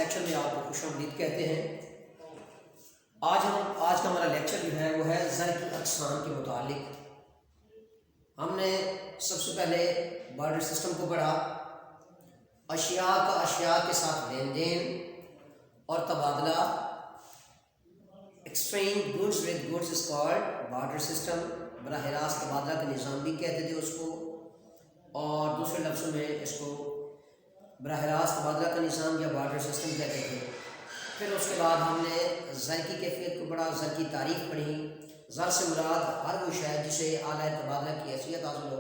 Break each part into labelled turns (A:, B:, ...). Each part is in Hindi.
A: लेक्चर में आपको खुशामदीद कहते हैं। आज का हमारा लेक्चर जो है वो है ज़र की अक़साम के मुतालिक। हमने सबसे पहले बार्टर सिस्टम को पढ़ा, अशिया का अशिया के साथ लेन देन और तबादला, exchange goods with goods is called barter system, बराह रास्त तबादला का निज़ाम भी कहते थे उसको, और दूसरे लफ्ज़ों में इसको बराह रास्त तबादला का निज़ाम या बार्टर सिस्टम कहते थे। फिर उसके बाद हमने ज़र की कैफियत को पढ़ा, ज़र की तारीफ़ पढ़ी। ज़र से मुराद हर वो शय जिसे आला तबादला की हैसियत हासिल हो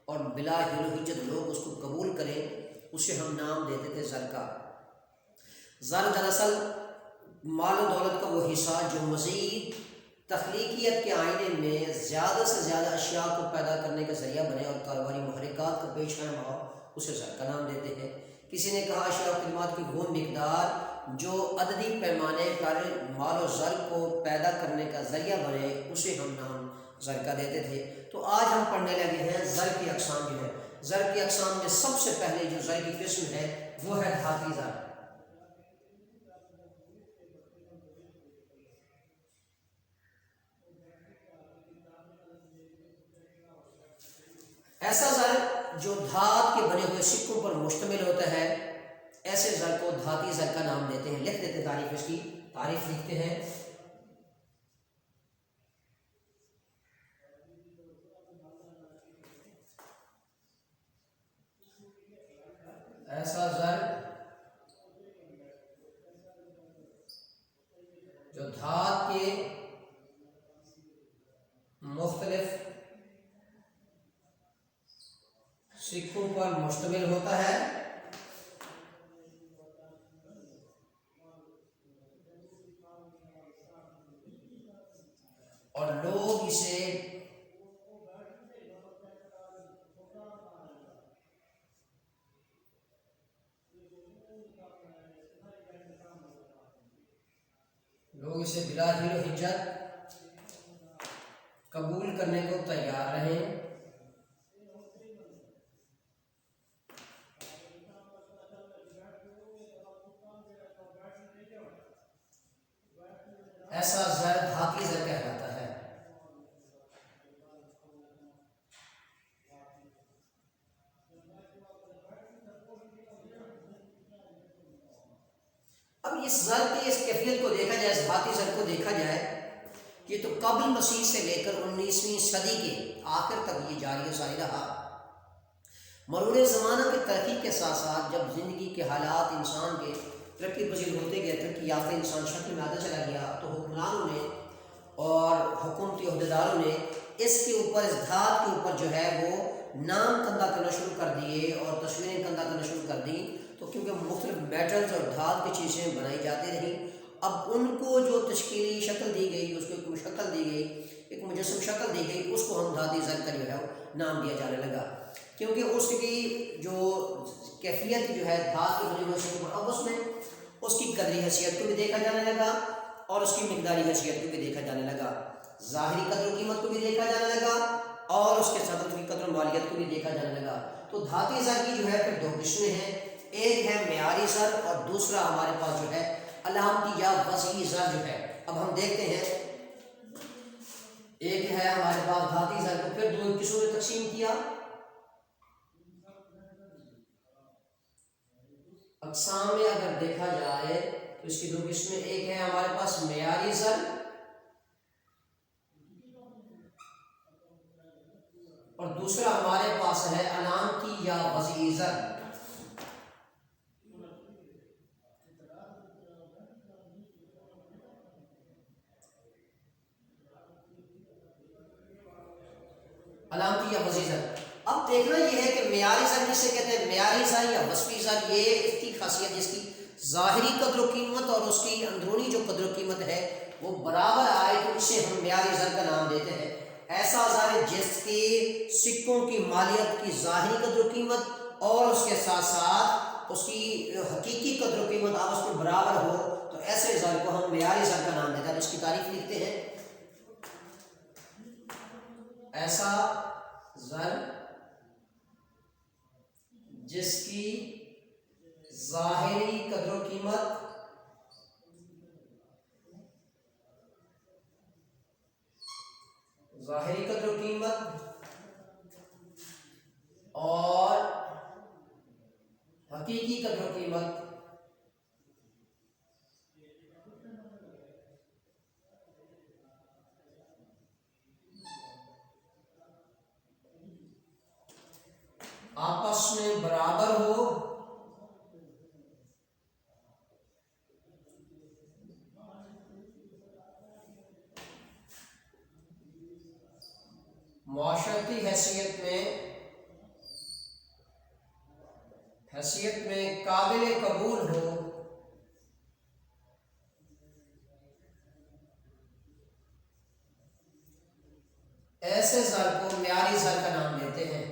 A: और बिला हिल हिज्जत लोग उसको कबूल करें, उसे हम नाम देते थे ज़र का। ज़र दरअसल माल और दौलत का वो हिस्सा जो मज़ीद तख्लीकियत के आईने में ज़्यादा से ज़्यादा अशिया को पैदा करने का ज़रिया बने और कारोबारी महरिकात का पेश कायम हो, उसे ज़र का नाम देते हैं। किसी ने कहा अशिया और खिदमात की वो मिकदार जो अददी पैमाने पर माल और ज़र को पैदा करने का ज़रिया बने, उसे हम नाम ज़र का देते थे। तो आज हम पढ़ने लगे हैं ज़र की अक़साम जो है। ज़र की अक़साम में सबसे पहले जो ज़र की किस्म है वो है धाती ज़र। ऐसा ज़र जो धात के बने हुए सिक्कों पर मुश्तमिल होता है, ऐसे ज़र को धाती ज़र का नाम देते हैं। लिख देते तारीफ, इसकी तारीफ लिखते हैं। ऐसा ज़र जो धात के मुख्तलिफ सिक्कों पर मुश्तमिल होता है और लोग इसे बिला हिल हिज्जत कबूल करने को तैयार रहें। ऐसा ज़र धाती ज़र कहलाता है। अब इस ज़र की इस कैफियत को देखा जाए, इस धाती ज़र को देखा जाए, ये तो कबल मसीह से लेकर 19वीं सदी के आखिर तक ये जारी व सारी रहा। मरूर ज़माना की तरक्की के साथ साथ जब ज़िंदगी के हालात इंसान के तरक्की पजीर होते गए, तरक्की याफ्ता इंसान शक्ल में आता चला गया, तो हुक्मरानों ने और हुकूमती अहदेदारों ने इसके ऊपर, इस धात के ऊपर जो है वो नाम कंदा करना शुरू कर दिए और तस्वीरें कंदा करना शुरू कर दी। तो क्योंकि मुख्तलिफ मेटल्स और धात की चीज़ें बनाई जाती रहीं, अब उनको जो तश्कीली शक्ल दी गई, उसको एक शक्ल दी गई, एक मुजस्सम शक्ल दी गई, उसको हम धाती ज़र का जो है नाम दिया जाने लगा। क्योंकि उसकी जो कैफियत जो है धात की बनी हुई, अब उसमें उसकी कदरी हैसियत को भी देखा जाने लगा और उसकी मिकदारी हैसियत को भी देखा जाने लगा, ज़ाहिरी कदर कीमत को भी देखा जाने लगा और उसके साथ उसकी कदर मालियत को भी देखा जाने लगा। तो धाती ज़र की जो है फिर दो किस्में हैं, एक है मेयारी ज़र और दूसरा हमारे पास जो है अलामती या वज़ी ज़र जो है। अब हम देखते हैं, एक है हमारे पास धाती ज़र को फिर दो किस्मों में तकसीम किया। अक़साम में अगर देखा जाए तो इसकी दो किस्में, एक है हमारे पास मेयारी ज़र और दूसरा हमारे पास है अलामती या वज़ी ज़र। अलामती या वज़ी ज़र। अब देखना यह है कि मेयारी ज़र किसे कहते हैं, मेयारी ज़र या वस्फ़ी ज़र, ये इसकी खासियत, जिसकी ज़ाहिरी कदर कीमत और उसकी अंदरूनी जो कदर कीमत है वो बराबर आए, तो इसे हम मेयारी ज़र का नाम देते हैं। ऐसा ज़र जिसके सिक्कों की मालियत की ज़ाहिरी कदर कीमत और उसके साथ साथ उसकी हकीकी कदर कीमत आपस में बराबर हो, तो ऐसे ज़र को हम मेयारी ज़र का नाम देते हैं। इसकी तारीफ लिखते हैं, ऐसा ज़र जिसकी ज़ाहिरी कदर कीमत और हकीकी कदर कीमत आपस में बराबर हो मुआशरती हैसियत में काबिल कबूल हो, ऐसे ज़र को म्यारी ज़र का नाम देते हैं।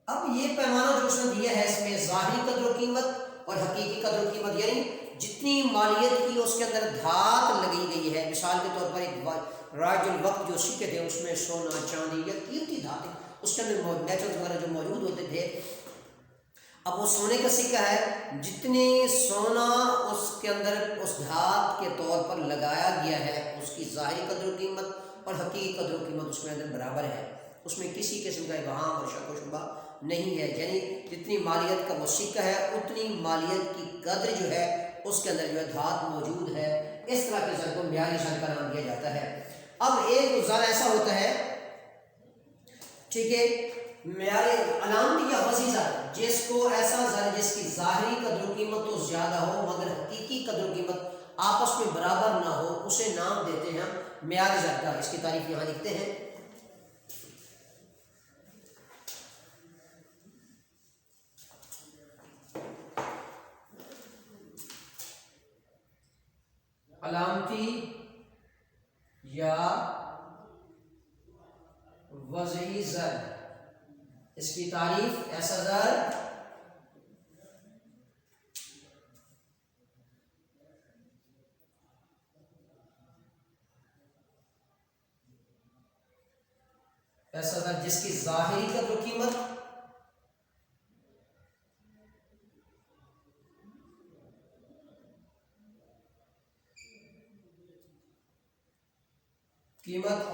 A: अब ये पैमाना जो उसने दिया है इसमें ज़ाहिरी कदर कीमत और हकीकी कदर कीमत, यानी जितनी मालियत की उसके अंदर धात लगी गई है। मिसाल के तौर पर एक राजुल वक्त जो सिक्के थे उसमें सोना चांदी या कीमती धातें उसके अंदर मेटल्स वगैरह जो मौजूद होते थे। अब वो सोने का सिक्का है, जितने सोना उसके अंदर उस धात के तौर पर लगाया गया है उसकी ज़ाहिरी कदर कीमत और हकीकी कदर कीमत उसके अंदर बराबर है। उसमें किसी किस्म का इबहाम और शक व शुबा नहीं है, यानी जितनी मालियत का वो सिक्का है उतनी मालियत की कदर जो है उसके अंदर जो है धात मौजूद है। इस तरह के ज़र को म्यारी ज़र का नाम दिया जाता है। अब एक ज़र ऐसा होता है, ठीक है, म्यारी अलामती या वज़ी ज़र, जिसको ऐसा ज़र जिसकी ज़ाहिरी कदर कीमत तो ज़्यादा हो मगर हकीकी कदर कीमत आपस में बराबर ना हो, उसे नाम देते हैं म्यारी ज़र का। इसकी तारीफ यहाँ लिखते हैं। अलामती या वज़ई ज़र, इसकी तारीफ ऐसा ज़र जिसकी ज़ाहिरी कदर कीमत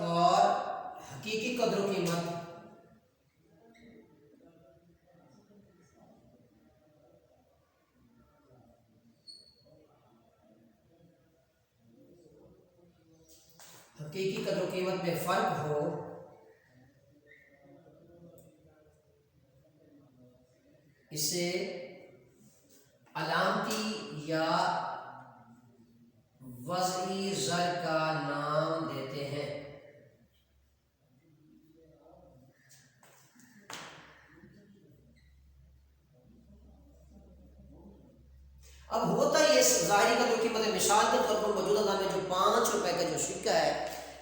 A: और हकीकी कदर कीमत में फर्क हो, इसे अलामती या वज़ई ज़र का नाम देते हैं। अब होता ही ज़ाहिरी कदर कीमत, मिसाल के तौर पर मौजूदा में जो 5 रुपए का जो सिक्का है,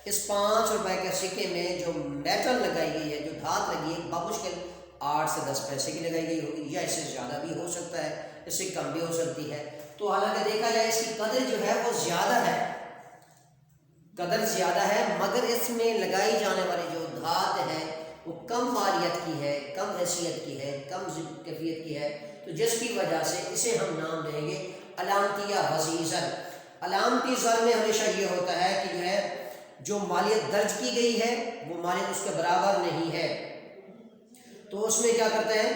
A: इस 5 रुपए के सिक्के में जो मेटल लगाई गई है, जो धात लगी है, बामुश्किल 8 से 10 पैसे की लगाई गई होगी, या इससे ज़्यादा भी हो सकता है, इससे कम भी हो सकती है। तो हालांकि देखा जाए इसकी कदर जो है वो ज़्यादा है, कदर ज़्यादा है, मगर इसमें लगाई जाने वाली जो धात है वो कम मालियत की है, कम हैसियत की है, कम कैफियत की है। तो जिसकी वजह से इसे हम नाम देंगे अलामती या वज़ई ज़र। अलामती ज़र में हमेशा ये होता है कि जो है जो मालियत दर्ज की गई है वो मालियत उसके बराबर नहीं है। तो उसमें क्या करते हैं,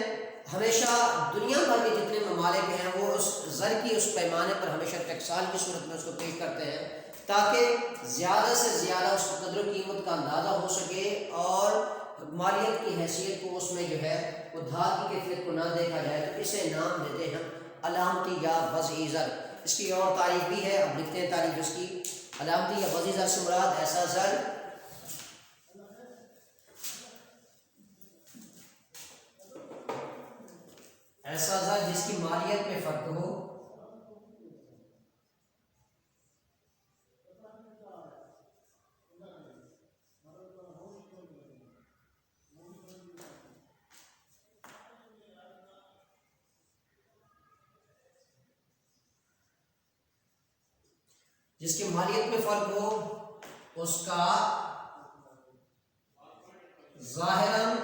A: हमेशा दुनिया भर के जितने ममालिक हैं वो उस ज़र की उस पैमाने पर हमेशा टकसाल की सूरत में उसको पेश करते हैं, ताकि ज़्यादा से ज़्यादा उस कदर कीमत का अंदाज़ा हो सके और मालियत की हैसियत को उसमें जो है वो धात की कैफियत को ना देखा जाए। तो इसे नाम देते हैं अलामती या वज़ई ज़र। इसकी और तारीफ भी है, अब लिखते हैं तारीफ इसकी। अलामती या वज़ई ज़र से मुराद ऐसा ज़र जिसकी मालियत में फ़र्क हो, जिसकी मालियत में फर्क हो उसका ज़ाहिरन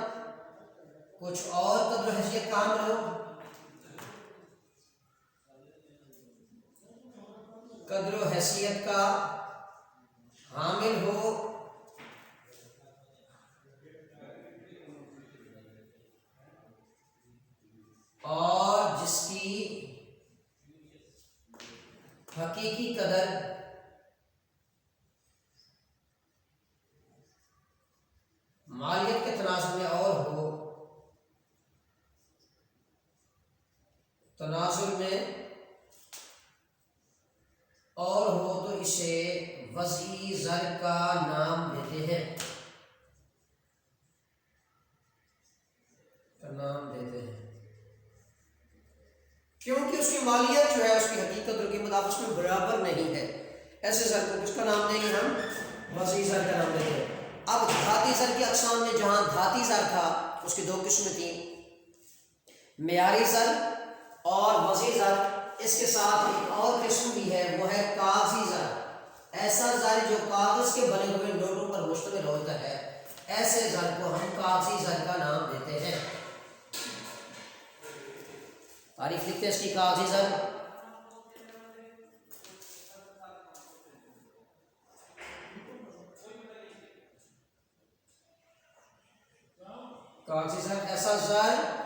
A: कुछ और कद्र हैसियत कामिल हो, कद्र हैसियत का हामिल हो, और जिसकी हकीकी कदर मालियत के तनाजुर में और हो, तनाजुर में और हो, तो इसे वज़ी ज़र का नाम देते हैं, क्योंकि उसकी मालियत जो है उसकी हकीकत और कीमत आपस में बराबर नहीं है। ऐसे ज़र को किसका नाम देंगे हम? वज़ी ज़र का नाम देंगे। अब धाती ज़र की अक़साम में जहाँ धाती ज़र था उसकी दो किस्में थी, मेयारी ज़र और वज़ी ज़र। इसके साथ एक और किस्म भी है, वो है कागज़ी ज़र। ऐसा ज़र जो कागज़ के बने हुए नोटों पर मुश्तमिल होता है, ऐसे ज़र को हम कागज़ी ज़र का नाम देते हैं। तारीफ लिखते हैं इसकी, कागज़ी ज़र। कागज़ी ज़र ऐसा ज़र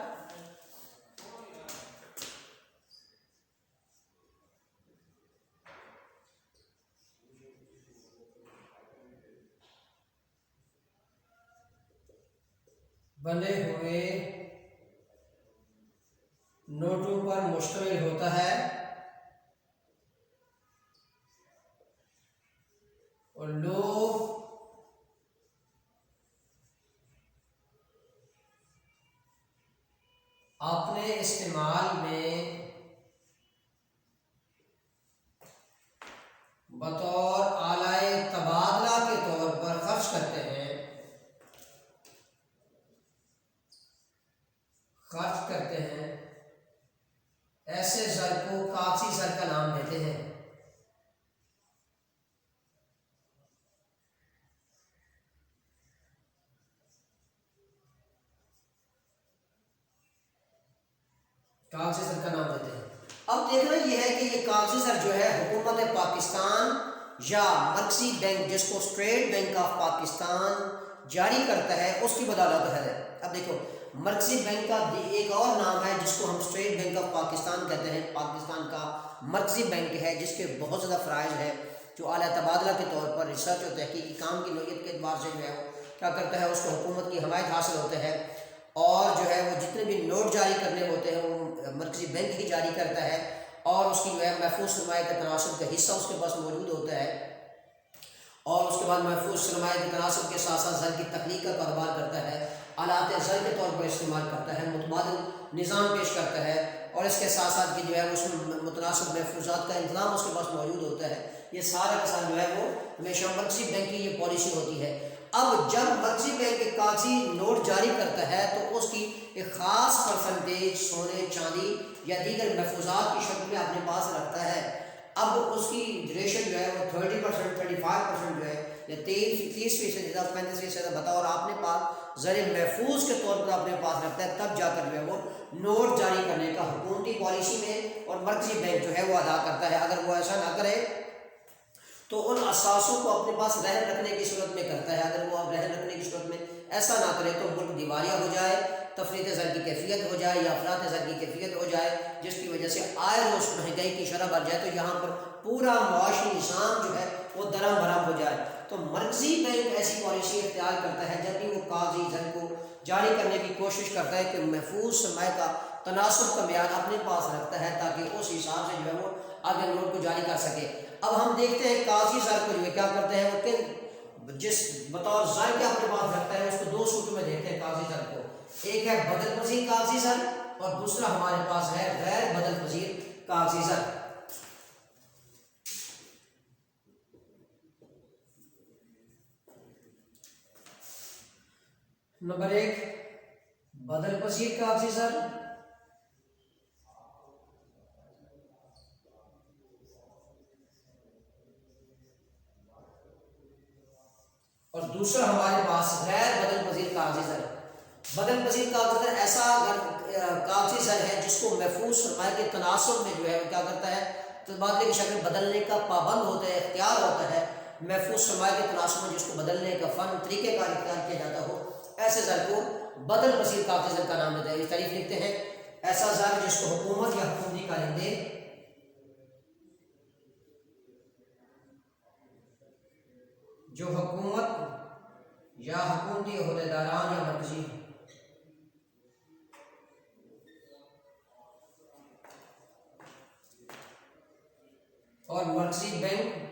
A: बने हुए नोटों पर मुश्तमिल होता है और लोग अपने इस्तेमाल में बतौर आलाए तबादला के तौर पर खर्च करते हैं, ऐसे ज़र को कागज़ी ज़र का नाम देते हैं। कागज़ी ज़र का नाम देते हैं। अब देखना यह है कि ये कागज़ी ज़र जो है हुकूमत पाकिस्तान या मर्कज़ी बैंक, जिसको स्टेट बैंक ऑफ पाकिस्तान जारी करता है, उसकी बदौलत है। अब देखो, मर्कज़ी बैंक का एक और नाम है जिसको हम स्टेट बैंक ऑफ पाकिस्तान कहते हैं। पाकिस्तान का मर्कज़ी बैंक है जिसके बहुत ज़्यादा फ़राइज़ है, जो आला तबादला के तौर पर रिसर्च और तहकीकी काम की नौइयत के अतबार से जो है क्या करता है, उसको हुकूमत की हमायत हासिल होते हैं, और जो है वो जितने भी नोट जारी करने होते हैं वो मर्कज़ी बैंक ही जारी करता है, और उसकी जो है महफूज सरमाए के तनासब का हिस्सा उसके पास मौजूद होता है, और उसके बाद महफूज सरमाए के तनासब के साथ साथ ज़र की तख्लीक का कारोबार करता है, आलात ज़र के तौर पर इस्तेमाल करता है, मुतबादिल निज़ाम पेश करता है, और इसके साथ साथ कि जो है उसमें मुतनासिब महफूजात का इंतज़ाम उसके पास मौजूद होता है। ये सारा का सारा जो है वो हमेशा मर्कज़ी बैंक की ये पॉलिसी होती है। अब जब मर्कज़ी बैंक एक कागज़ी नोट जारी करता है तो उसकी एक ख़ास परसेंटेज सोने, चांदी या दीगर महफूजात की शक्ल में अपने पास रखता है। अब उसकी रेशो जो है वो 30%, 35% जो है, या 30% 35% बताओ, और आपने पास ज़र महफूज के तौर पर अपने पास रखता है, तब जाकर जो है वो नोट जारी करने का हुकूमती पॉलिसी में और मर्कज़ी बैंक जो है वो अदा करता है। अगर वो ऐसा ना करे तो उन असासों को अपने पास रहन रखने की सूरत में करता है। अगर वो अब रहन रखने की सूरत में ऐसा ना करे तो मुल्क दिवालिया हो जाए, तफरीत ज़र की कैफियत हो जाए या अफरात ज़र की कैफियत हो जाए, जिसकी वजह से आए रोज़ महंगाई की शरह बढ़ जाए, तो यहाँ पर पूरा मुआशी निज़ाम जो है वो दरम भरम हो जाए। तो मर्कज़ी बैंक ऐसी पॉलिसी इख्तियार करता है जब भी वो कागज़ी ज़र को जारी करने की कोशिश करता है कि महफूज सरमाए का तनासब का म्यार अपने पास रखता है, ताकि उस हिसाब से जो है वो आगे नोट को जारी कर सके। अब हम देखते हैं कागज़ी ज़र को जो है क्या करते हैं, वो किन जिस बतौर ज़र के अपने पास रखता है उसको दो सूटों में देखते हैं कागज़ी ज़र को। एक है बदल पजीर कागज़ी ज़र और दूसरा हमारे पास है गैर बदल पजीर कागज़ी ज़र। नंबर एक, बदल पजीर कागज़ी ज़र। दूसरा हमारे पास गैर बदल पजीर कागजी ज़र। बदल पजीर कागजी ज़र ऐसा कागजी ज़र है जिसको महफूज सरमाए के तनासब में जो है क्या करता है, तबादले की शक्ल बदलने का पाबंद होता है, इख्तियार होता है। महफूज सरमाए के तनासब में जिसको बदलने का फ़न तरीक़ेकार इख्तियार किया जाता हो, ऐसे ज़र को बदल पजीर कागजी ज़र का नाम देता है। इस तारीफ लिखते हैं, ऐसा ज़र जिसको हुकूमत या हुकूमती कारिंदे जो हुकूमत या हुकूमती अहदेदारान या मर्जी और मर्कजी बैंक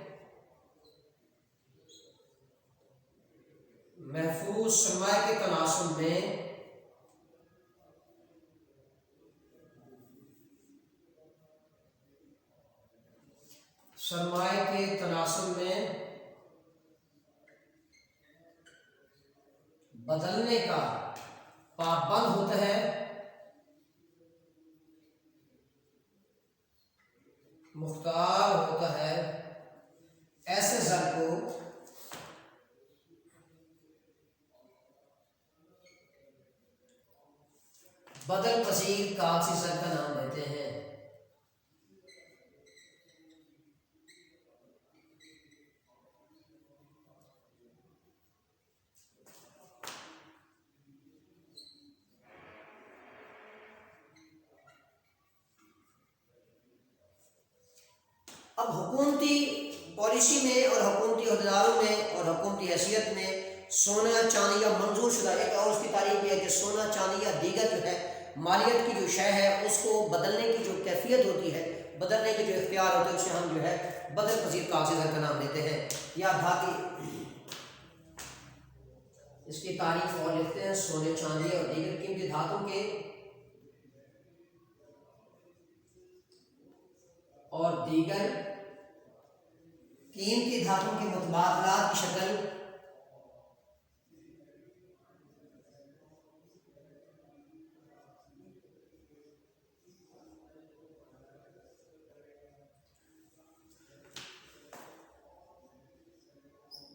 A: महफूज सरमाए के तनासुब में सरमाए के तनासुब में बदलने का पाबंद होता है, मुख्तार होता है, ऐसे ज़र को बदल पसीर कागजी ज़र का नाम देते हैं। अब हुकूमती पॉलिसी में और हुकूमती अहदेदारों में और हुकूमती हैसियत में सोना चांदी या मंजूर शुदा, एक और उसकी तारीफ यह है कि सोना चांदी या दीगर जो है मालियत की जो शय है उसको बदलने की जो कैफियत होती है, बदलने के जो इख्तियार होते हैं, उसे हम जो है बदल पजीर कागजी ज़र का नाम देते हैं। या धाती इसकी तारीफ और लिखते हैं, सोने चांदी और दीगर कीमती धातु के और दीगर कीमती धातु के मुतबादलात की शक्ल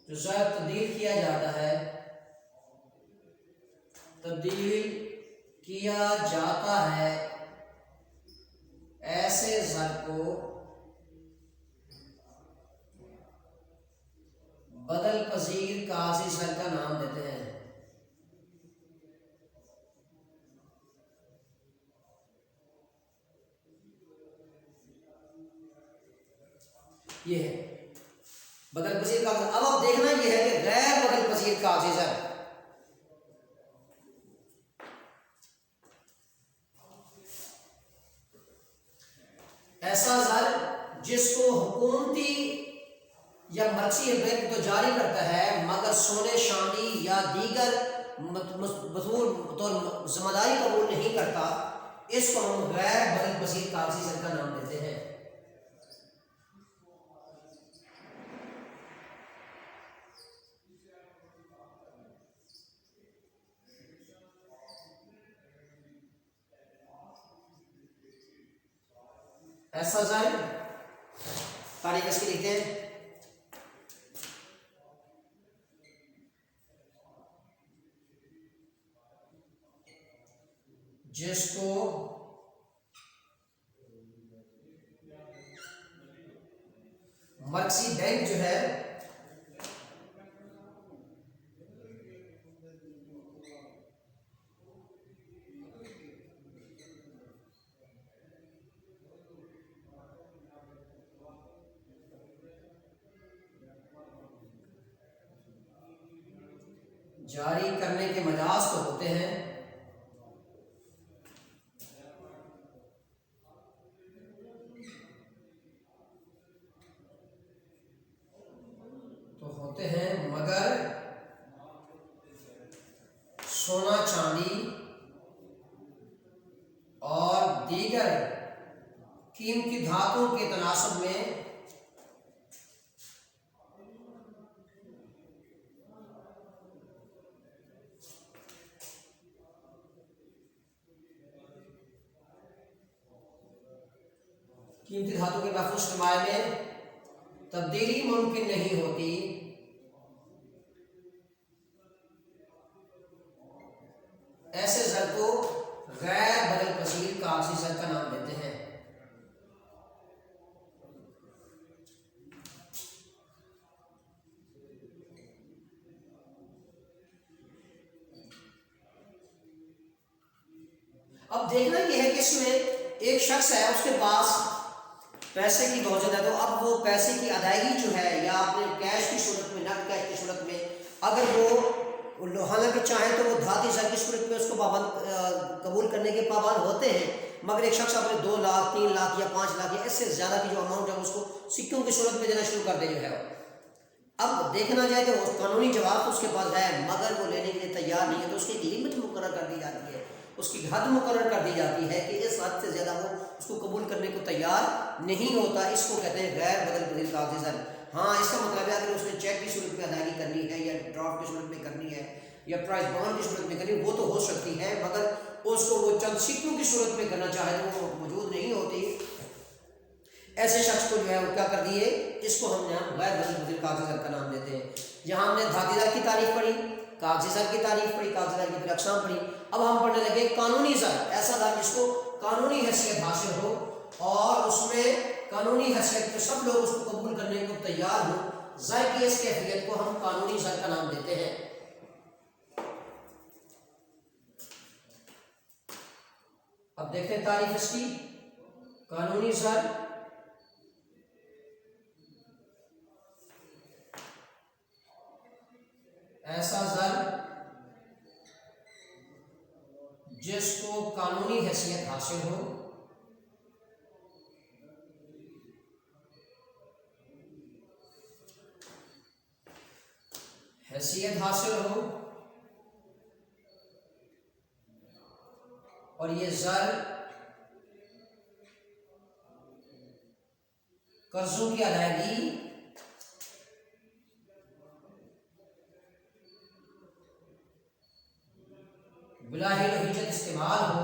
A: जो ज़र तब्दील किया जाता है, तब्दील किया जाता है, ऐसे ज़र को बदल पजीर कागजी ज़र का नाम देते हैं। ये है बदल पजीर कागजी। अब आप देखना ये है कि गैर बदल पजीर कागजी ज़र ऐसा ज़र जिसको हुकूमती या मर्कज़ी बैंक तो जारी करता है मगर सोने चांदी या दीगर मजबूर तौर जिम्मेदारी कबूल नहीं करता, इसको हम गैर बदल पजीर कागजी ज़र का नाम देते हैं। ऐसा ज़र तारीख इसकी लिखते हैं, जिसको मर्कज़ी बैंक जो है जारी करने के मजाज तो होते हैं, मगर सोना चांदी और दीगर कीमती धातुओं के तनासब में कीमती धातु के महफूज सरमाए में तब्दीली मुमकिन नहीं होती, देखना ये है कि इसमें एक शख्स है, उसके पास पैसे की बहुत ज़्यादा, तो अब वो पैसे की अदायगी जो है या अपने कैश की सूरत में, नकद कैश की सूरत में, अगर वो हालांकि चाहे तो वो धाती ज़र की सूरत में उसको पाबंद कबूल करने के पाबंद होते हैं, मगर एक शख्स अपने 2 लाख 3 लाख या 5 लाख या इससे ज़्यादा की जो अमाउंट है उसको सिक्कों की सूरत में देना शुरू कर दे जो है। अब देखना जाए तो कानूनी जवाब तो उसके पास है, मगर वो लेने के लिए तैयार नहीं है, तो उसकी एक लिमिट मुकर्रर कर दी जाती है, उसकी हद मुकर्रर कर दी जाती है कि इस हद से ज़्यादा वो उसको कबूल करने को तैयार नहीं होता। इसको कहते हैं गैर बदल बदल कागज़ी ज़र। हाँ, इसका मतलब है अगर उसने चेक की सूरत में अदायगी करनी है या ड्राफ्ट की सूरत में करनी है या प्राइस बॉन्ड की सूरत में करनी है, वो तो हो सकती है, मगर उसको वो चंद सिक्कों की सूरत में करना चाहे तो वो मौजूद नहीं होती। ऐसे शख्स को जो है वो क्या कर दिए, इसको हमने गैर बदल बदल कागज़ी ज़र का नाम देते हैं। जहाँ हमने धाती ज़र की तारीफ पढ़ी, कागज़ी ज़र की तारीफ पढ़ी, कागज़ी ज़र की फिर अक़साम पढ़ी, अब हम पढ़ने लगे कानूनी ज़र। ऐसा ज़र जिसको कानूनी हैसियत हासिल हो और उसमें कानूनी हैसियत के सब लोग उसको कबूल करने को तैयार हो, ज़र की इस कैफियत को हम कानूनी ज़र का नाम देते हैं। अब देखते हैं तारीफ इसकी। कानूनी ज़र ऐसा ज़र जिसको कानूनी हैसियत हासिल हो, हैसियत हासिल हो और ये ज़र कर्जों की अदायगी बिलाहिल हिज्जत इस्तेमाल हो,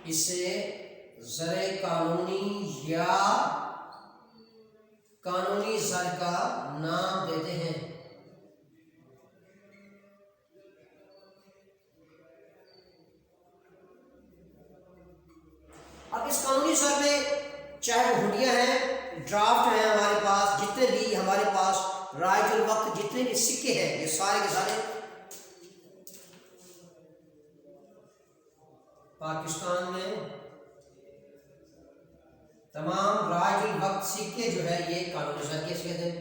A: इसे ज़र कानूनी या कानूनी ज़र का नाम देते हैं। अब इस कानूनी ज़र में चाहे वो हुंडियाँ हैं, ड्राफ्ट हैं, हमारे पास जितने भी हमारे पास राइजुल वक्त जितने भी सिक्के हैं, ये सारे के सारे पाकिस्तान में तमाम राइजुल वक्त सिक्के जो है ये कानूनी ज़र के सिक्के हैं।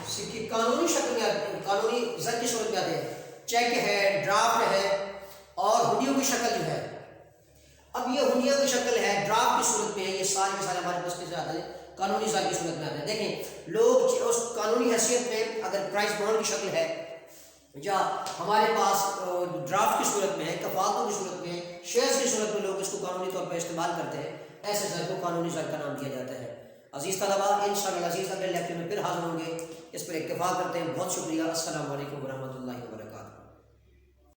A: सिक्के कानूनी शक्ल में, कानूनी ज़र की सूरत में आते हैं, चेक है, ड्राफ्ट है और हुंडियों की शक्ल जो है। अब ये हुंडियों की शक्ल है, ड्राफ्ट की सूरत में है, ये सारे के सारे हमारे पास कैसे आते हैं, कानूनी ज़र की सूरत में आते हैं। देखें, लोग उस कानूनी हैसियत में अगर प्राइस बॉन्ड की शक्ल है या हमारे पास ड्राफ्ट की सूरत में है, कफालतों की सूरत में, शेयर्स की सूरत में लोग इसको कानूनी तौर पर इस्तेमाल करते हैं, ऐसे ज़र को कानूनी ज़र का नाम दिया जाता है। अजीज़ तलबा, इंशाअल्लाह अजीज़ अगले लेक्चर में फिर हाज़िर होंगे, इस पर इत्तेफाक करते हैं। बहुत शुक्रिया। अस्सलामु अलैकुम व रहमतुल्लाह।